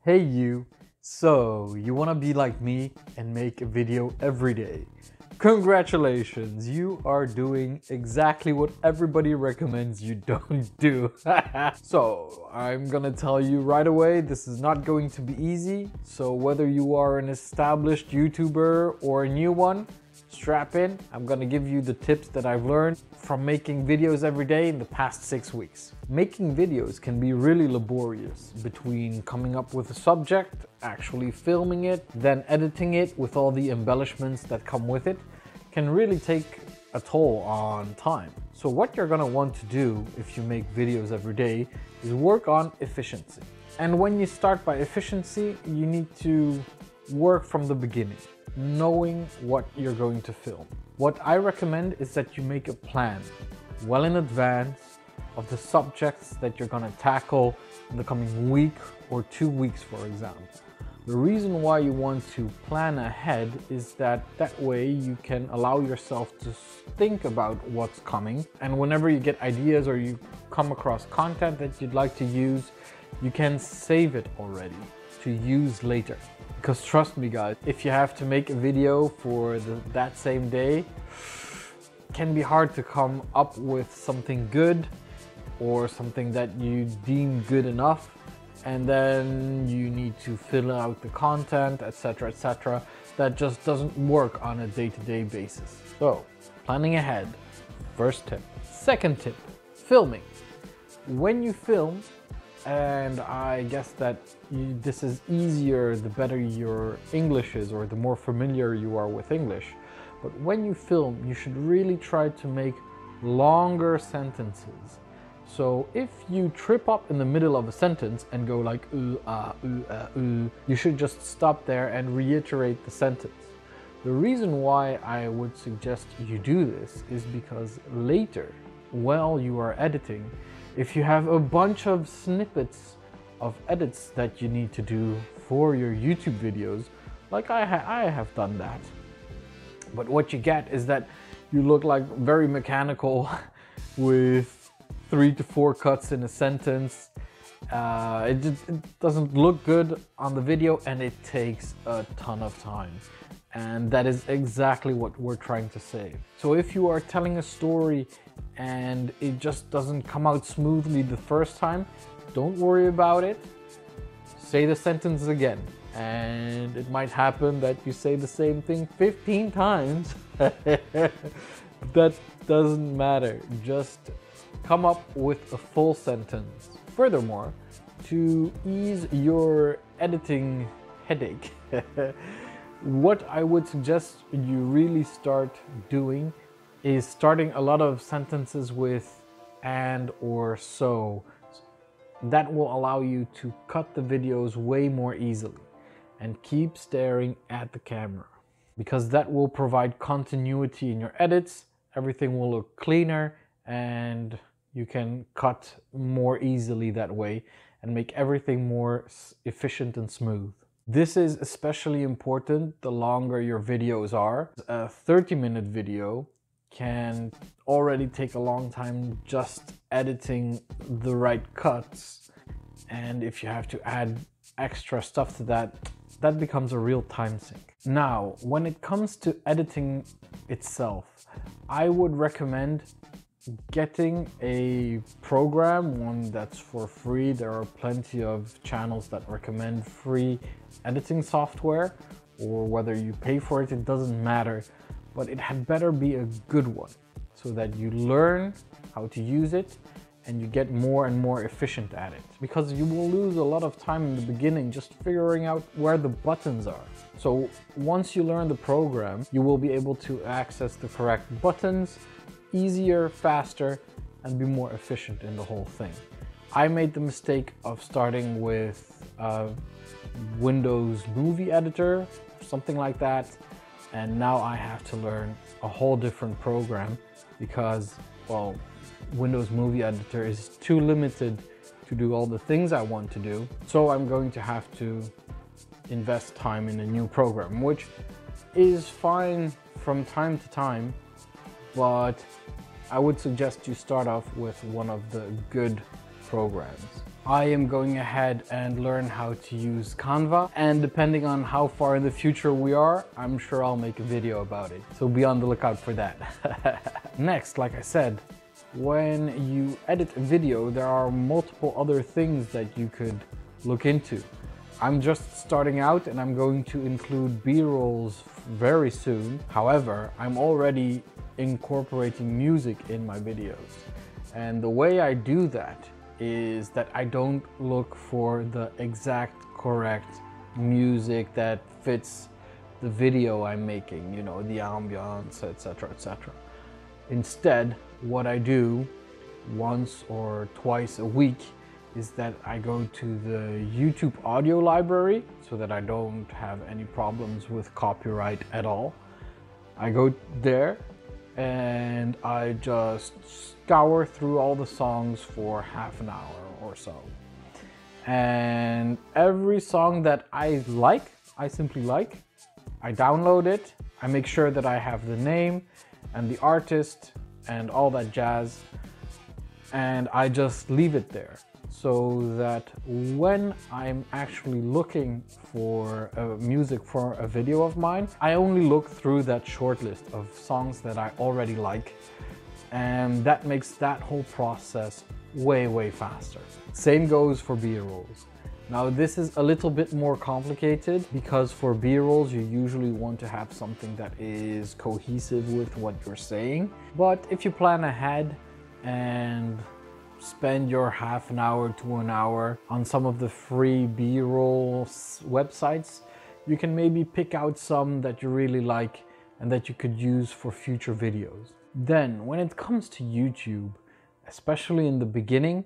Hey you, so you wanna be like me and make a video every day? Congratulations, you are doing exactly what everybody recommends you don't do. So I'm gonna tell you right away, this is not going to be easy. So whether you are an established YouTuber or a new one, strap in. I'm gonna give you the tips that I've learned from making videos every day in the past 6 weeks. Making videos can be really laborious between coming up with a subject, actually filming it, then editing it with all the embellishments that come with it. Can really take a toll on time. So what you're gonna want to do if you make videos every day is work on efficiency. And when you start by efficiency, you need to work from the beginning, knowing what you're going to film. What I recommend is that you make a plan well in advance of the subjects that you're gonna tackle in the coming week or 2 weeks, for example. The reason why you want to plan ahead is that way you can allow yourself to think about what's coming, and whenever you get ideas or you come across content that you'd like to use, you can save it already to use later. Because trust me guys, if you have to make a video for that same day, it can be hard to come up with something good or something that you deem good enough, and then you need to fill out the content, etc, etc. That just doesn't work on a day-to-day basis. So planning ahead, first tip. Second tip, filming. When you film, and I guess that this is easier the better your English is or the more familiar you are with English. But when you film, you should really try to make longer sentences. So if you trip up in the middle of a sentence and go like you should just stop there and reiterate the sentence. The reason why I would suggest you do this is because later, while you are editing, if you have a bunch of snippets of edits that you need to do for your YouTube videos, like I have done that. But what you get is that you look like very mechanical with 3 to 4 cuts in a sentence. It doesn't look good on the video and it takes a ton of time. And that is exactly what we're trying to save. So if you are telling a story and it just doesn't come out smoothly the first time, don't worry about it. Say the sentence again. And it might happen that you say the same thing 15 times. That doesn't matter. Just come up with a full sentence. Furthermore, to ease your editing headache, what I would suggest you really start doing is starting a lot of sentences with and or so. That will allow you to cut the videos way more easily and keep staring at the camera, because that will provide continuity in your edits. Everything will look cleaner and you can cut more easily that way and make everything more efficient and smooth. This is especially important the longer your videos are. A 30-minute video can already take a long time just editing the right cuts. And if you have to add extra stuff to that, that becomes a real time sink. Now, when it comes to editing itself, I would recommend getting a program, one that's for free. There are plenty of channels that recommend free editing software, or whether you pay for it, it doesn't matter. But it had better be a good one so that you learn how to use it and you get more and more efficient at it, because you will lose a lot of time in the beginning just figuring out where the buttons are. So once you learn the program, you will be able to access the correct buttons easier, faster, and be more efficient in the whole thing. I made the mistake of starting with Windows Movie Editor, something like that, and now I have to learn a whole different program because, well, Windows Movie Editor is too limited to do all the things I want to do. So I'm going to have to invest time in a new program, which is fine from time to time, but I would suggest you start off with one of the good programs. I am going ahead and learn how to use Canva, and depending on how far in the future we are, I'm sure I'll make a video about it. So be on the lookout for that. Next, like I said, when you edit a video, there are multiple other things that you could look into. I'm just starting out and I'm going to include B-rolls very soon. However, I'm already incorporating music in my videos. And the way I do that is that I don't look for the exact correct music that fits the video I'm making, you know, the ambiance, etc., etc. Instead, what I do once or twice a week is that I go to the YouTube audio library so that I don't have any problems with copyright at all. I go there and I just scour through all the songs for half an hour or so. And every song that I simply like, I download it. I make sure that I have the name and the artist and all that jazz. And I just leave it there, so that when I'm actually looking for music for a video of mine, I only look through that short list of songs that I already like, and that makes that whole process way faster. Same goes for B-rolls. Now this is a little bit more complicated because for B-rolls you usually want to have something that is cohesive with what you're saying, but if you plan ahead and spend your half an hour to an hour on some of the free B-roll websites, you can maybe pick out some that you really like and that you could use for future videos. Then when it comes to YouTube, especially in the beginning,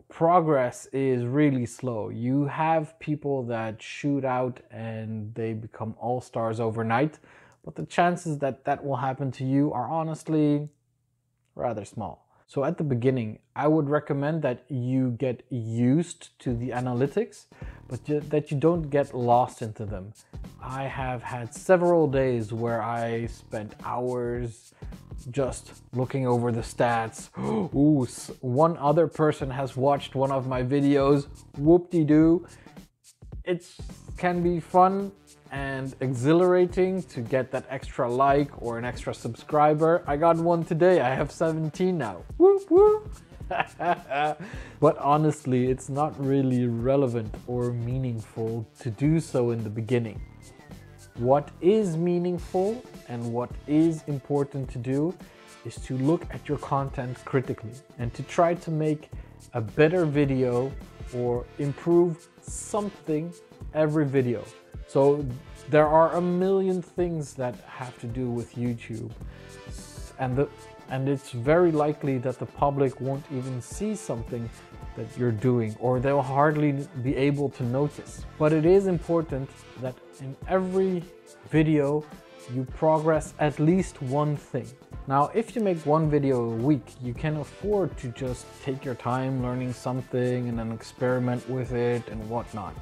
progress is really slow. You have people that shoot out and they become all-stars overnight, but the chances that that will happen to you are honestly rather small. So at the beginning, I would recommend that you get used to the analytics, but that you don't get lost into them. I have had several days where I spent hours just looking over the stats. Ooh, one other person has watched one of my videos. Whoop-de-doo. It can be fun and exhilarating to get that extra like or an extra subscriber. I got one today. I have 17 now. Whoop whoop. But honestly, it's not really relevant or meaningful to do so in the beginning. What is meaningful and what is important to do is to look at your content critically and to try to make a better video or improve something every video. So there are a million things that have to do with YouTube, and it's very likely that the public won't even see something that you're doing, or they'll hardly be able to notice. But it is important that in every video you progress at least one thing. Now, if you make one video a week, you can afford to just take your time learning something and then experiment with it and whatnot.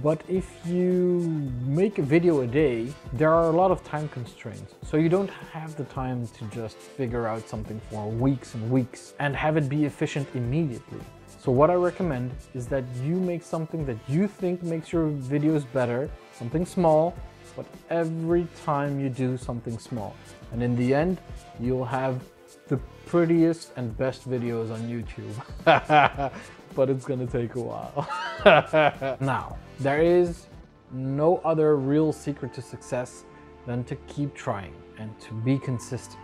But if you make a video a day, there are a lot of time constraints. So you don't have the time to just figure out something for weeks and weeks and have it be efficient immediately. So what I recommend is that you make something that you think makes your videos better, something small, but every time you do something small. And in the end, you'll have the prettiest and best videos on YouTube. But it's gonna take a while. Now, there is no other real secret to success than to keep trying and to be consistent.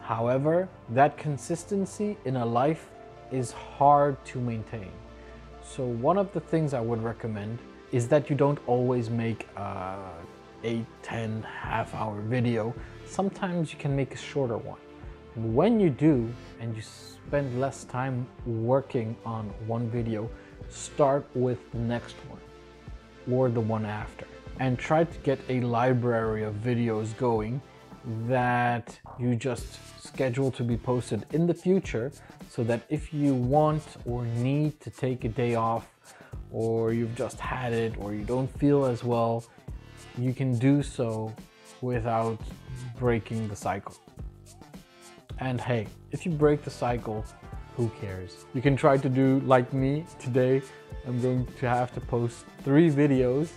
However, that consistency in a life is hard to maintain. So one of the things I would recommend is that you don't always make a 8-10 half-hour video. Sometimes you can make a shorter one. And when you do, and you spend less time working on one video, start with the next one or the one after, and try to get a library of videos going that you just schedule to be posted in the future, so that if you want or need to take a day off, or you've just had it, or you don't feel as well, you can do so without breaking the cycle. And hey, if you break the cycle, who cares? You can try to do like me today. I'm going to have to post 3 videos.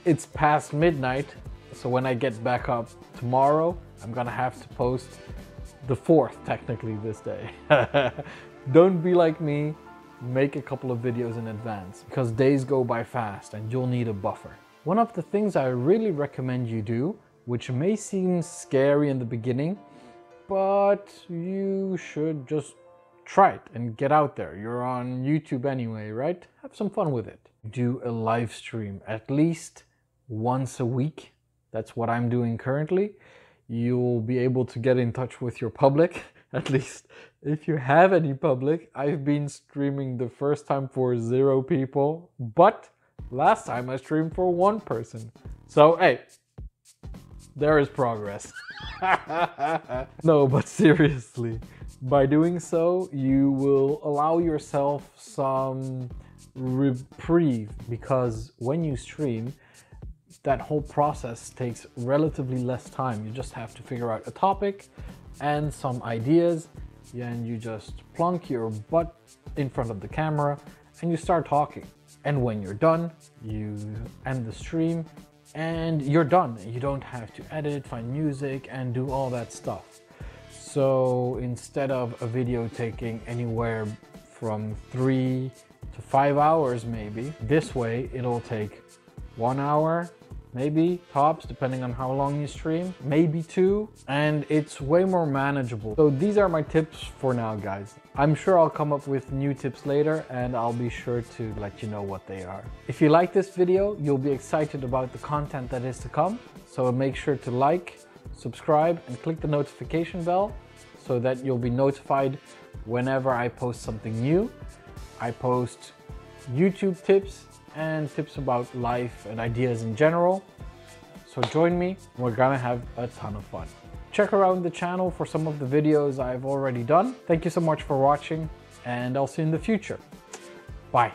It's past midnight, so when I get back up tomorrow, I'm gonna have to post the 4th technically this day. Don't be like me, make a couple of videos in advance because days go by fast and you'll need a buffer. One of the things I really recommend you do, which may seem scary in the beginning, but you should just try it and get out there. You're on YouTube anyway, right? Have some fun with it. Do a live stream at least once a week. That's what I'm doing currently. You'll be able to get in touch with your public, at least if you have any public. I've been streaming the first time for 0 people, but last time I streamed for 1 person. So hey, there is progress. No, but seriously, by doing so, you will allow yourself some reprieve, because when you stream, that whole process takes relatively less time. You just have to figure out a topic and some ideas, and you just plunk your butt in front of the camera and you start talking. And when you're done, you end the stream and you're done. You don't have to edit, find music, and do all that stuff. So instead of a video taking anywhere from 3 to 5 hours maybe, this way it'll take 1 hour, maybe tops, depending on how long you stream, maybe 2, and it's way more manageable. So these are my tips for now, guys. I'm sure I'll come up with new tips later and I'll be sure to let you know what they are. If you like this video, you'll be excited about the content that is to come. So make sure to like, subscribe, and click the notification bell so that you'll be notified whenever I post something new. I post YouTube tips and tips about life and ideas in general. So join me, we're gonna have a ton of fun. Check around the channel for some of the videos I've already done. Thank you so much for watching, and I'll see you in the future. Bye.